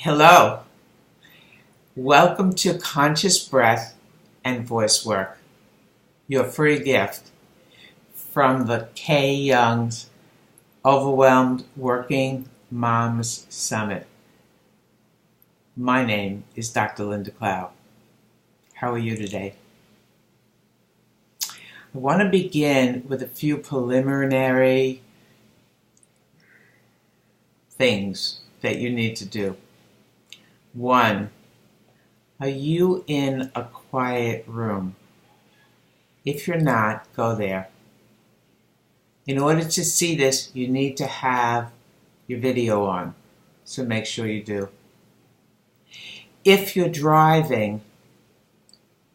Hello. Welcome to Conscious Breath and Voice Work, your free gift from the K. Young's Overwhelmed Working Moms Summit. My name is Dr. Lynda Klau. How are you today? I want to begin with a few preliminary things that you need to do. 1. Are you in a quiet room? If you're not, go there. In order to see this, you need to have your video on, so make sure you do. If you're driving,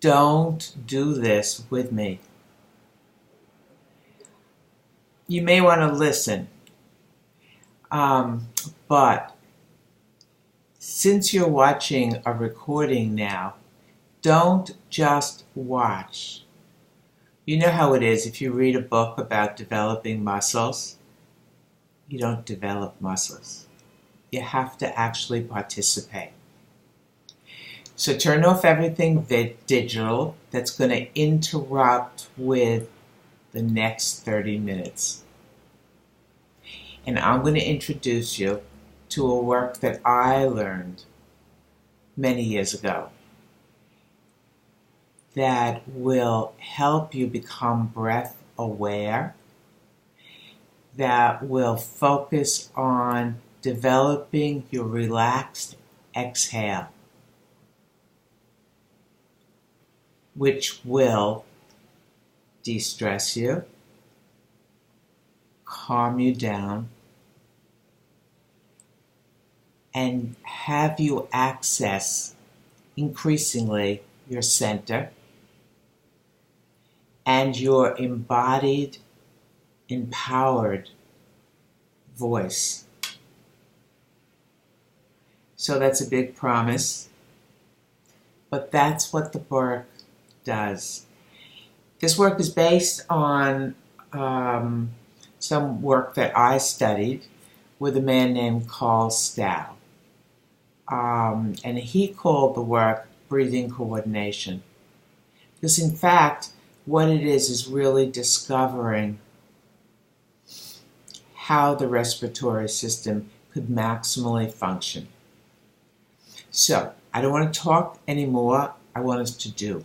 don't do this with me. You may want to listen, but since you're watching a recording now, don't just watch. You know how it is if you read a book about developing muscles, you don't develop muscles. You have to actually participate. So turn off everything digital that's going to interrupt with the next 30 minutes. And I'm going to introduce you to a work that I learned many years ago that will help you become breath aware, that will focus on developing your relaxed exhale, which will de-stress you, calm you down, and have you access increasingly your center and your embodied, empowered voice. So that's a big promise, but that's what the work does. This work is based on some work that I studied with a man named Carl Stow. And he called the work breathing coordination. Because in fact, what it is really discovering how the respiratory system could maximally function. So, I don't want to talk anymore. I want us to do.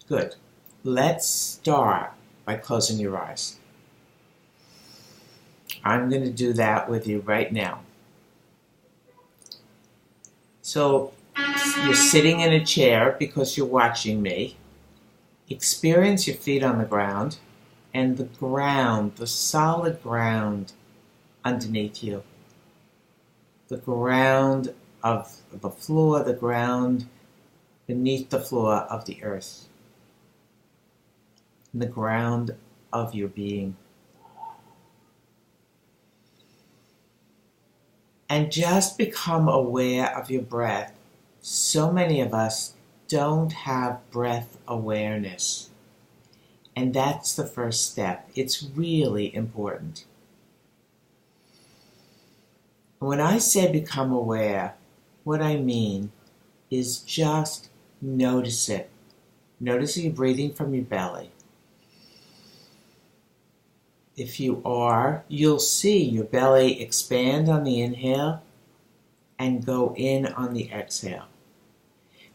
Good. Let's start by closing your eyes. I'm going to do that with you right now. So you're sitting in a chair because you're watching me. Experience your feet on the ground and the ground, the solid ground underneath you. The ground of the floor, the ground beneath the floor of the earth. And the ground of your being. And just become aware of your breath. So many of us don't have breath awareness. And that's the first step. It's really important. When I say become aware, what I mean is just notice it. Notice you breathing from your belly. If you are, you'll see your belly expand on the inhale and go in on the exhale.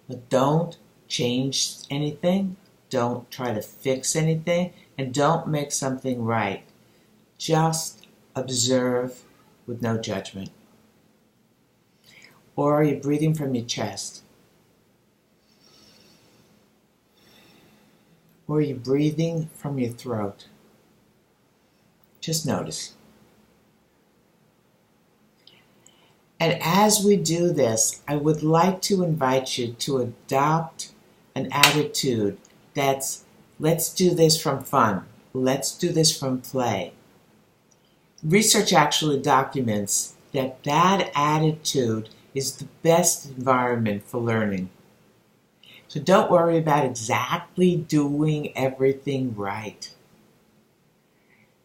But don't change anything, don't try to fix anything, and don't make something right. Just observe with no judgment. Or are you breathing from your chest? Or are you breathing from your throat? Just notice. And as we do this, I would like to invite you to adopt an attitude that's, let's do this from fun. Let's do this from play. Research actually documents that that attitude is the best environment for learning. So don't worry about exactly doing everything right.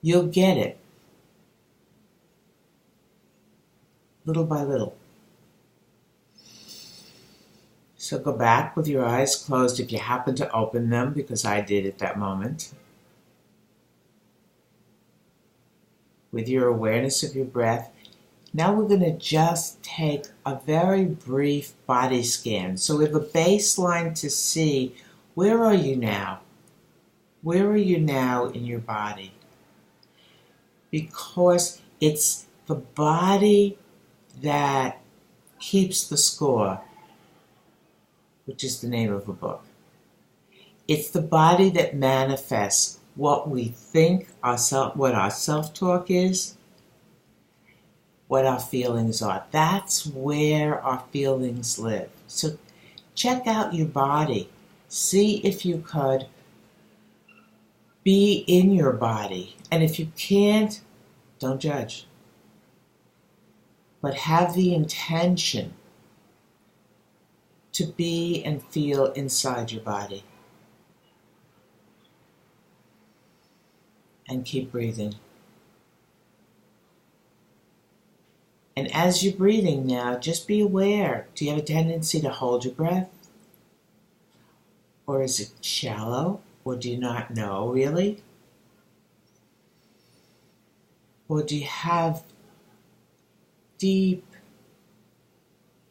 You'll get it. little by little. So go back with your eyes closed if you happen to open them, because I did at that moment. With your awareness of your breath, now we're going to just take a very brief body scan. So we have a baseline to see, where are you now? Where are you now in your body? Because it's the body that keeps the score, which is the name of the book. It's the body that manifests what we think, what our self-talk is, what our feelings are. That's where our feelings live. So check out your body. See if you could be in your body. And if you can't, don't judge. But have the intention to be and feel inside your body. And keep breathing. And as you're breathing now, just be aware. Do you have a tendency to hold your breath? Or is it shallow? Or do you not know, really? Or do you have deep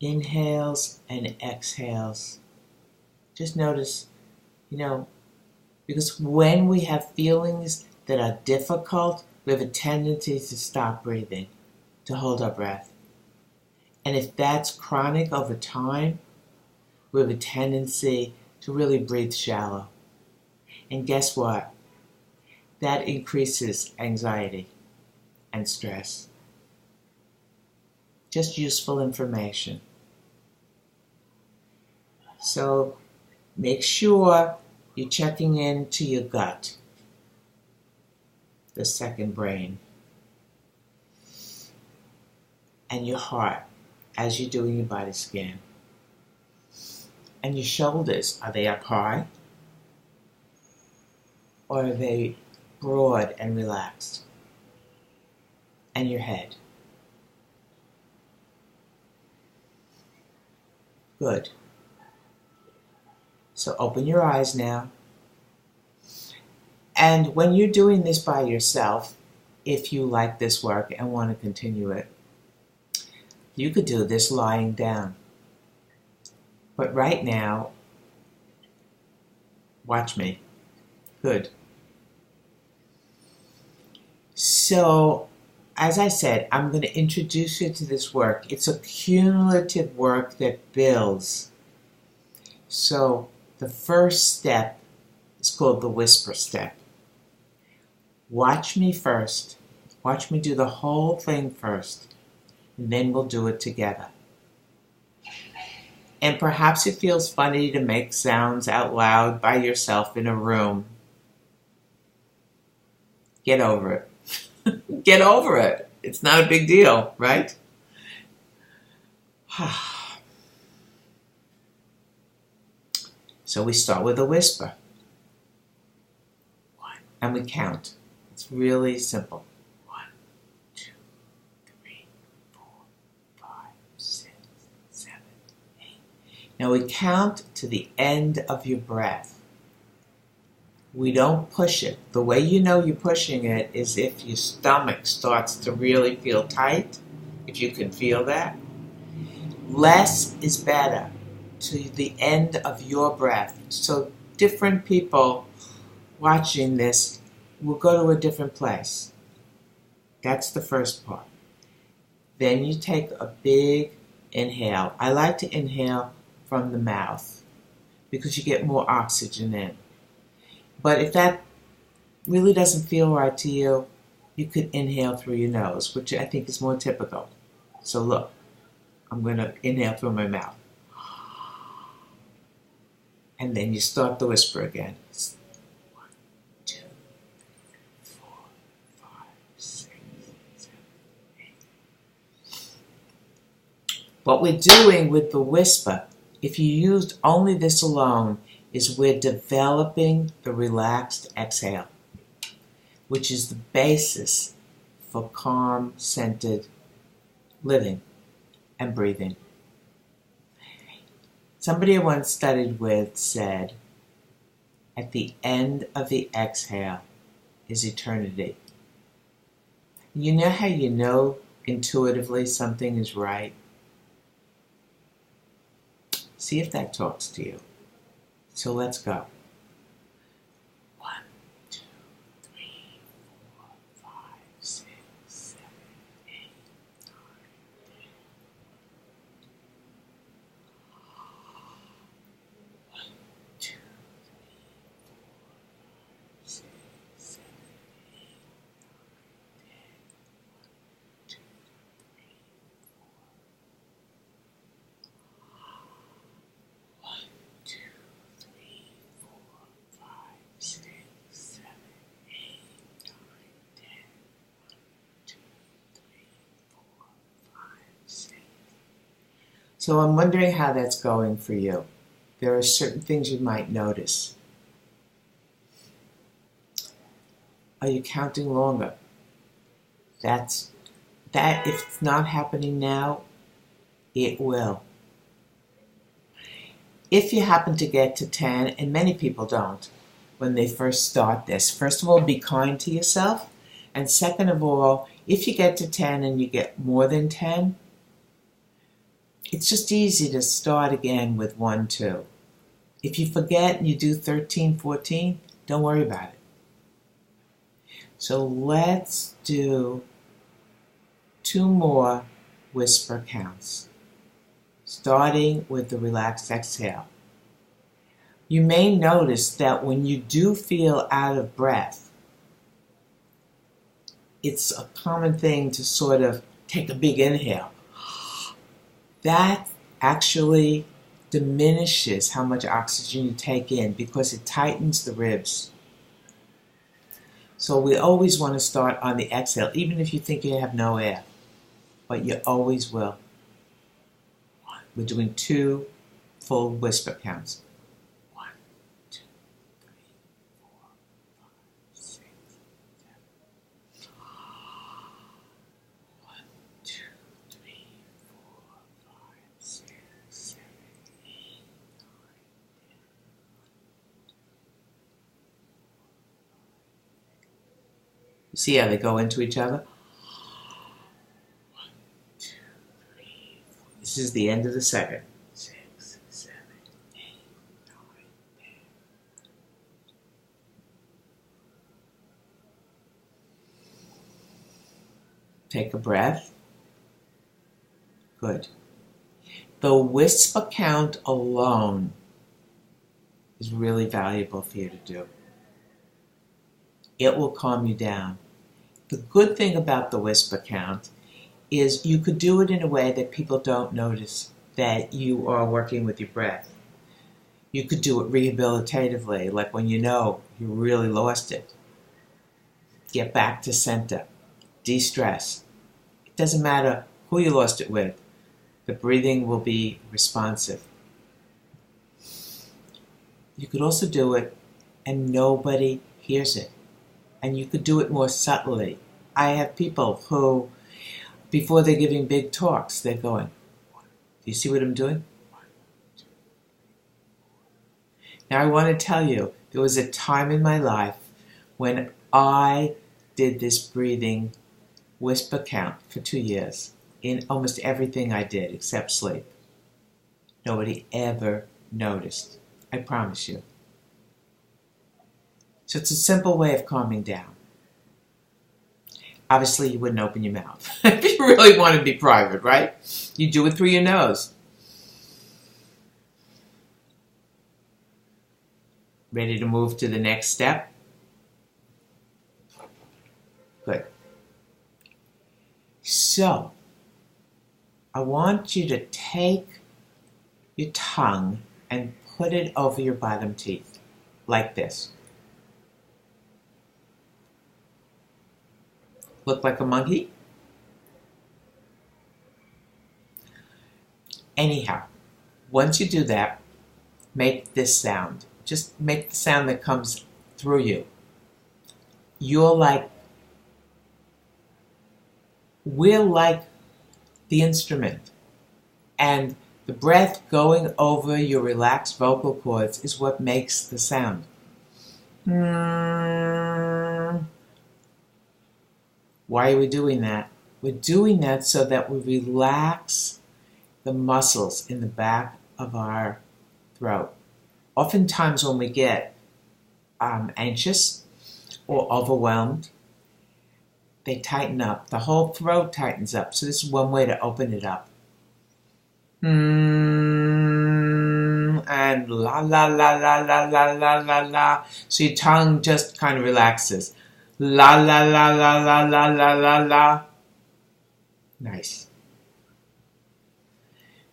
inhales and exhales? Just notice, because when we have feelings that are difficult, we have a tendency to stop breathing, to hold our breath. And if that's chronic over time, we have a tendency to really breathe shallow. And guess what? That increases anxiety and stress. Just useful information. So make sure you're checking into your gut, the second brain, and your heart as you're doing your body scan. And your shoulders, are they up high? Or are they broad and relaxed? And your head. Good. So open your eyes now. And when you're doing this by yourself, if you like this work and want to continue it, you could do this lying down. But right now, watch me. Good. So, as I said, I'm going to introduce you to this work. It's a cumulative work that builds. So, the first step is called the whisper step. Watch me first. Watch me do the whole thing first. And then we'll do it together. And perhaps it feels funny to make sounds out loud by yourself in a room. Get over it. Get over it. It's not a big deal, right? So we start with a whisper. 1, and we count. It's really simple. 1, 2, 3, 4, 5, 6, 7, 8. Now we count to the end of your breath. We don't push it. The way you know you're pushing it is if your stomach starts to really feel tight, if you can feel that. Less is better to the end of your breath. So different people watching this will go to a different place. That's the first part. Then you take a big inhale. I like to inhale from the mouth because you get more oxygen in. But if that really doesn't feel right to you, you could inhale through your nose, which I think is more typical. So look, I'm going to inhale through my mouth. And then you start the whisper again. 1, 2, 4, 5, 6, 7, 8. What we're doing with the whisper, if you used only this alone, is we're developing the relaxed exhale, which is the basis for calm, centered living. and breathing. Somebody I once studied with said, at the end of the exhale is eternity. You know how you know intuitively something is right? See if that talks to you. So let's go. 1, 2, 3, 4, 5, 6, 7, 8, 9, 10. 1, 2, 3, 4, 5, 6, 7, 8, 9, 10. 1, 2, 3, 4. 1, 2, 3, 4, 5, 6, 7, 8, 9, 10. 2, 3, 4, 5, 6. So I'm wondering how that's going for you. There are certain things you might notice. Are you counting longer? If it's not happening now, it will. If you happen to get to 10, and many people don't when they first start this, first of all, be kind to yourself. And second of all, if you get to 10 and you get more than 10, it's just easy to start again with 1, 2. If you forget and you do 13, 14, don't worry about it. So let's do 2 more whisper counts, starting with the relaxed exhale. You may notice that when you do feel out of breath, it's a common thing to sort of take a big inhale. That actually diminishes how much oxygen you take in because it tightens the ribs. So we always want to start on the exhale, even if you think you have no air, but you always will. We're doing 2 full whisper counts. 1, 2, 3, 4, 5, 6, 7. 1, 2, 3, 4, 5, 6, 7, 8, 9, 10. You see how they go into each other? 1, 2, 3, 4. This is the end of the second. 6, 7, 8, 9, 10. Take a breath. Good. The whisper count alone is really valuable for you to do. It will calm you down. The good thing about the whisper count is you could do it in a way that people don't notice that you are working with your breath. You could do it rehabilitatively, like when you know you really lost it. Get back to center. De-stress. It doesn't matter who you lost it with. The breathing will be responsive. You could also do it and nobody hears it. And you could do it more subtly. I have people who, before they're giving big talks, they're going, do you see what I'm doing? 1, 2, 3, 4. Now I want to tell you, there was a time in my life when I did this breathing whisper count for 2 years in almost everything I did except sleep. Nobody ever noticed. I promise you. So it's a simple way of calming down. Obviously, you wouldn't open your mouth if you really want to be private, right? You do it through your nose. Ready to move to the next step? Good. So, I want you to take your tongue and put it over your bottom teeth, like this. Look like a monkey? Anyhow, once you do that, make this sound. Just make the sound that comes through you. We're like the instrument. And the breath going over your relaxed vocal cords is what makes the sound. Why are we doing that? We're doing that so that we relax the muscles in the back of our throat. Oftentimes when we get anxious or overwhelmed, they tighten up. The whole throat tightens up. So this is one way to open it up. And la la la la la la la la la. So your tongue just kind of relaxes. La la la la la la la la la. Nice.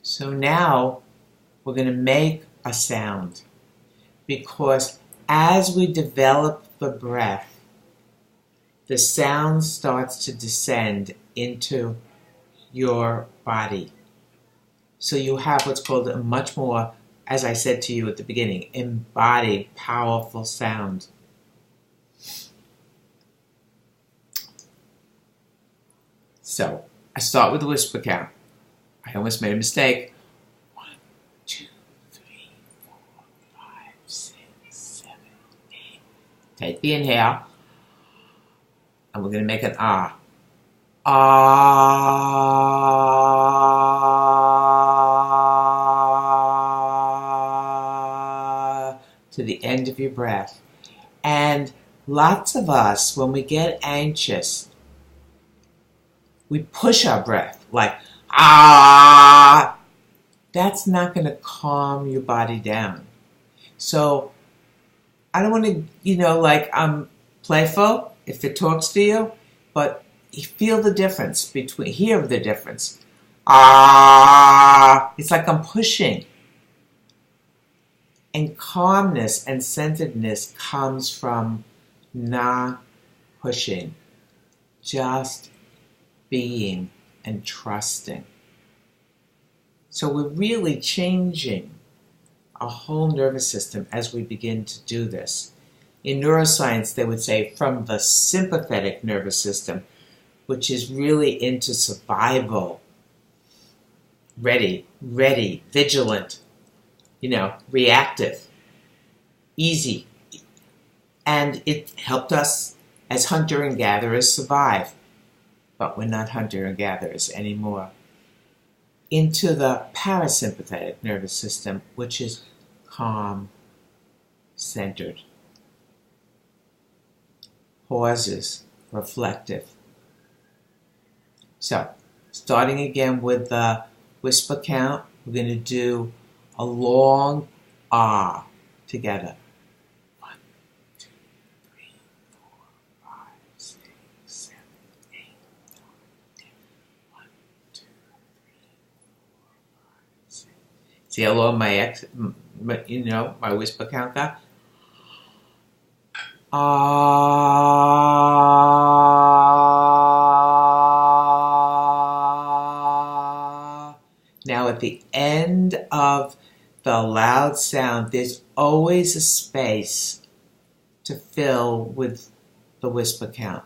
So now we're going to make a sound, because as we develop the breath, the sound starts to descend into your body. So you have what's called a much more, as I said to you at the beginning, embodied, powerful sound. So I start with the whisper count. I almost made a mistake. 1, 2, 3, 4, 5, 6, 7, 8. Take the inhale. And we're going to make an ah. Ah. To the end of your breath. And lots of us, when we get anxious, we push our breath like, ah. That's not going to calm your body down. So I don't want to, like I'm playful if it talks to you, but you feel the difference hear the difference. Ah, it's like I'm pushing. And calmness and centeredness comes from not pushing, just being and trusting. So we're really changing our whole nervous system as we begin to do this. In neuroscience, they would say from the sympathetic nervous system, which is really into survival, ready, vigilant, reactive, easy. And it helped us as hunter and gatherers survive. But we're not hunter and gatherers anymore. Into the parasympathetic nervous system, which is calm, centered, pauses, reflective. So, starting again with the whisper count, we're going to do a long ah together. 1, 2, 3, 4, 5, 6, 7, 8, 9, 10. 1, 2, 3, 4, 5, 6. See how long my whisper count got? Ah. Now at the end of the loud sound, there's always a space to fill with the whisper count.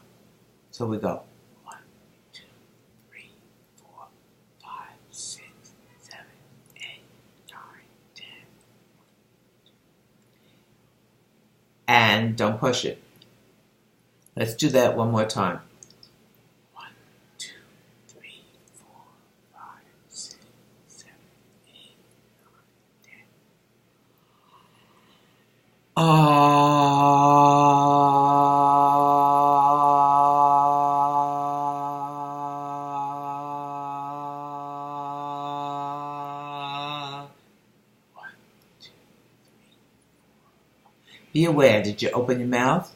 So we go 1, 2, 3, 4, 5, 6, 7, 8, 9, 10. And don't push it. Let's do that one more time. 1, 2, 3, 4, 5, 6, 7, 8, 9, 10. Be aware, did you open your mouth?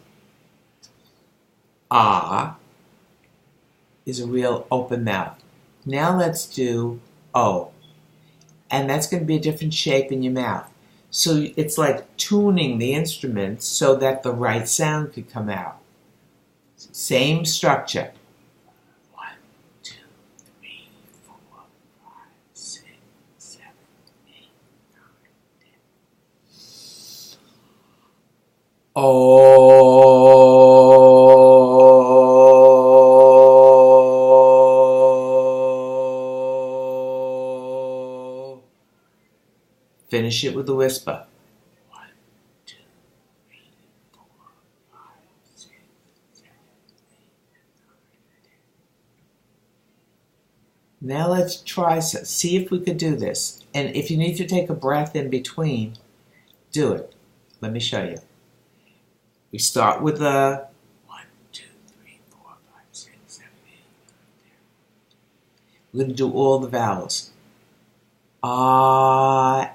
Ah is a real open mouth. Now let's do O. And that's going to be a different shape in your mouth. So it's like tuning the instrument so that the right sound could come out. Same structure. 1, 2, 3, 4, 5, 6, 7, 8, 9, 10. Finish it with a whisper. 1, 2, 3, 4, 5, 6, 7, 8, 9, 10. Now let's try, see if we could do this. And if you need to take a breath in between, do it. Let me show you. We start with the 1, 2, 3, 4, 5, 6, 7, 8, 9, 10. We're going to do all the vowels. A,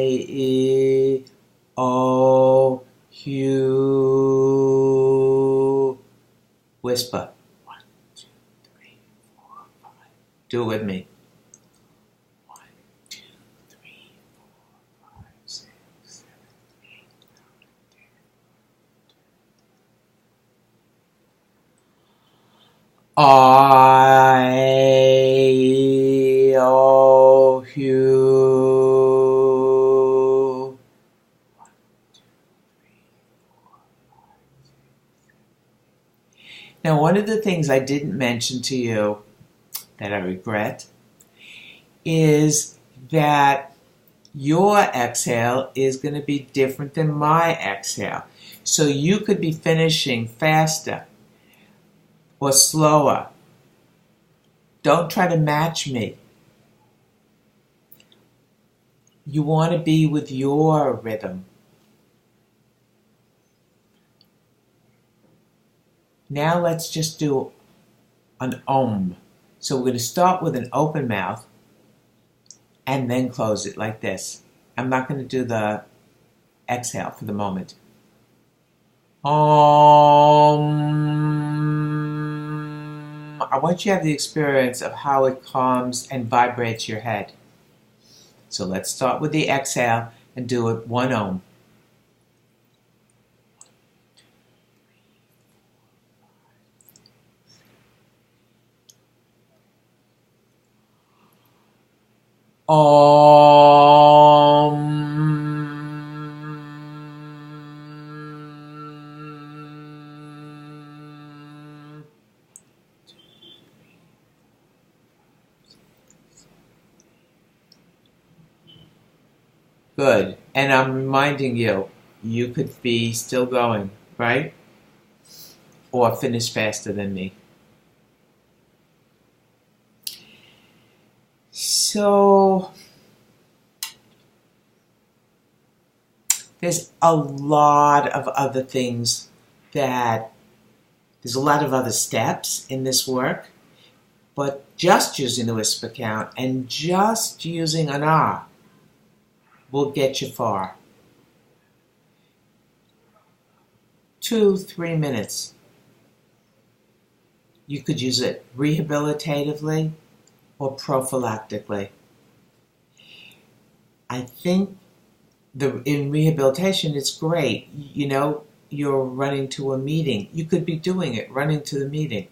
E, O, U. Whisper. 1, 2, 3, 4, 5. Do it with me. 1, 2, 3, 4, 5, 6, 7, 8, 9, 10. I, O, U. 1, 2, 3, 4, 5, 6, 7. Now, one of the things I didn't mention to you that I regret is that your exhale is going to be different than my exhale. So you could be finishing faster or slower. Don't try to match me. You want to be with your rhythm. Now let's just do an om. So we're going to start with an open mouth and then close it like this. I'm not going to do the exhale for the moment. Om. I want you to have the experience of how it calms and vibrates your head. So let's start with the exhale and do it one om. Om. Good. And I'm reminding you, you could be still going, right? Or finish faster than me. So there's a lot of other things there's a lot of other steps in this work, but just using the whisper count and just using an ah will get you far. 2-3 minutes. You could use it rehabilitatively or prophylactically. I think in rehabilitation it's great. You know, you're running to a meeting. You could be doing it, running to the meeting.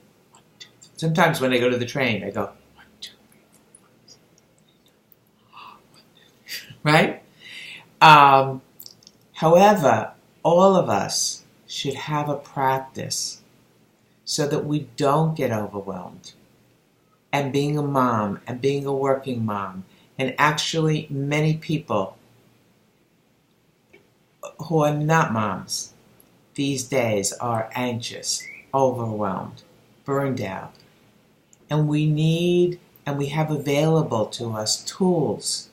Sometimes when I go to the train, I go, 1, 2, 3, 4, 5, 6. Right? However, all of us should have a practice so that we don't get overwhelmed. And being a mom, and being a working mom, and actually many people who are not moms these days are anxious, overwhelmed, burned out. And we need, and we have available to us tools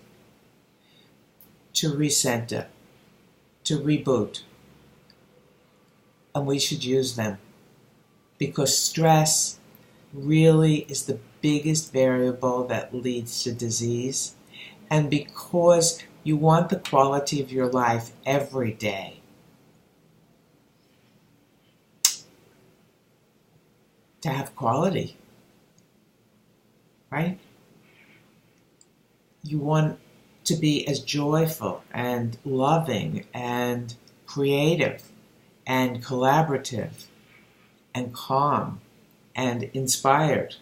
to recenter, to reboot. And we should use them because stress really is the biggest variable that leads to disease, and because you want the quality of your life every day. To have quality, right? You want to be as joyful and loving and creative and collaborative and calm and inspired.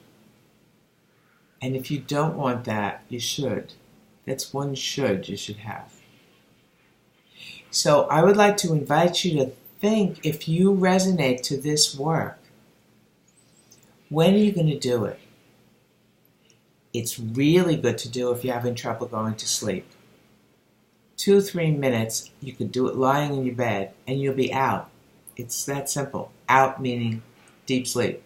And if you don't want that, you should. That's one should you should have. So I would like to invite you to think, if you resonate to this work, when are you going to do it? It's really good to do if you're having trouble going to sleep. 2, 3 minutes. You could do it lying in your bed and you'll be out. It's that simple. Out meaning deep sleep.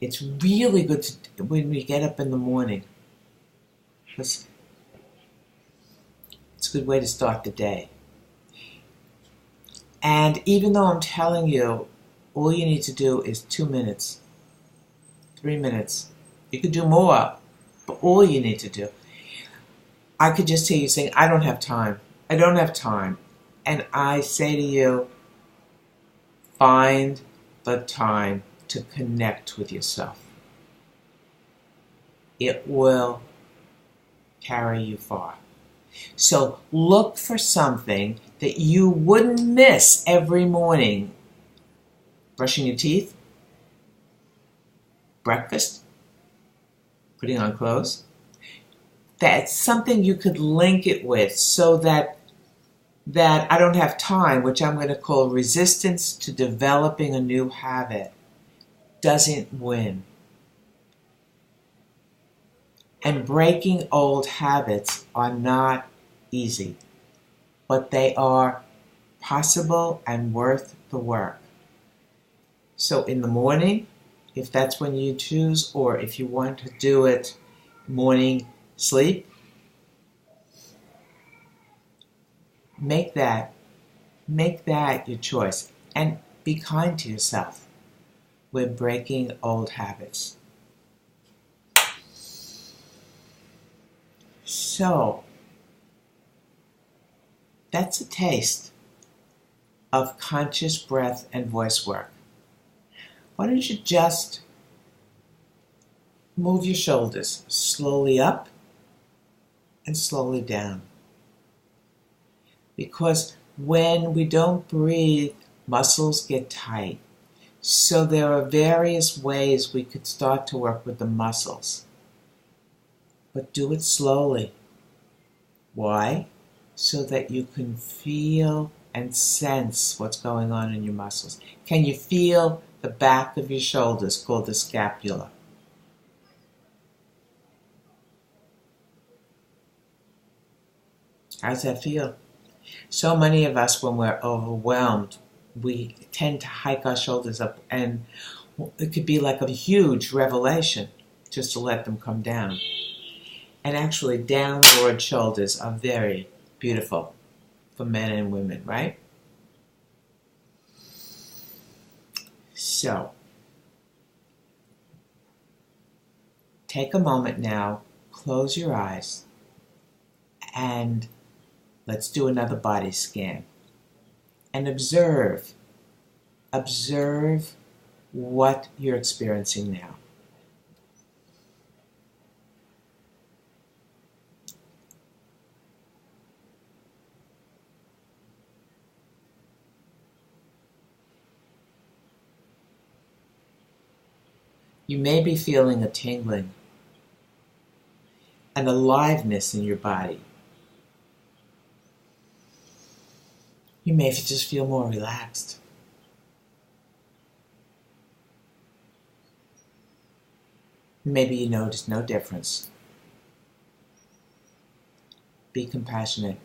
It's really good when we get up in the morning. It's a good way to start the day. And even though I'm telling you, all you need to do is 2 minutes, 3 minutes. You could do more, but all you need to do. I could just hear you saying, I don't have time. I don't have time. And I say to you, find the time to connect with yourself. It will carry you far. So look for something that you wouldn't miss every morning. Brushing your teeth, breakfast, putting on clothes. That's something you could link it with so that I don't have time, which I'm going to call resistance to developing a new habit, doesn't win. And breaking old habits are not easy, but they are possible and worth the work. So in the morning, if that's when you choose, or if you want to do it morning sleep, make that your choice. And be kind to yourself. We're breaking old habits. So, that's a taste of conscious breath and voice work. Why don't you just move your shoulders slowly up and slowly down? Because when we don't breathe, muscles get tight. So there are various ways we could start to work with the muscles. But do it slowly. Why? So that you can feel and sense what's going on in your muscles. Can you feel the back of your shoulders, called the scapula? How's that feel? So many of us, when we're overwhelmed, we tend to hike our shoulders up, and it could be like a huge revelation just to let them come down. And actually, downward shoulders are very beautiful for men and women, right? So, take a moment now, close your eyes, and let's do another body scan. And observe what you're experiencing now. You may be feeling a tingling, an aliveness in your body. You may just feel more relaxed. Maybe you notice no difference. Be compassionate.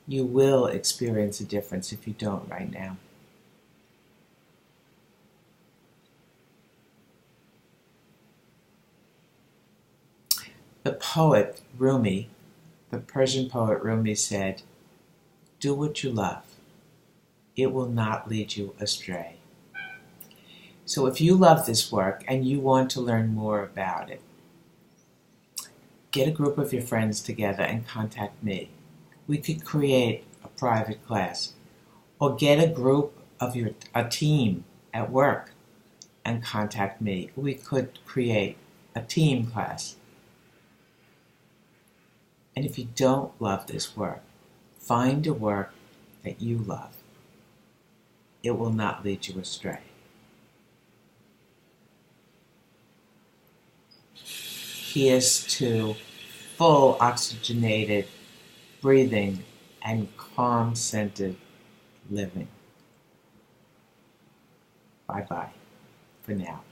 You will experience a difference if you don't right now. The poet Rumi, the Persian poet Rumi said, "Do what you love. It will not lead you astray." So if you love this work and you want to learn more about it, get a group of your friends together and contact me. We could create a private class, or get a group of a team at work and contact me. We could create a team class. And if you don't love this work, find a work that you love. It will not lead you astray. Here's to full oxygenated breathing and calm-centered living. Bye-bye for now.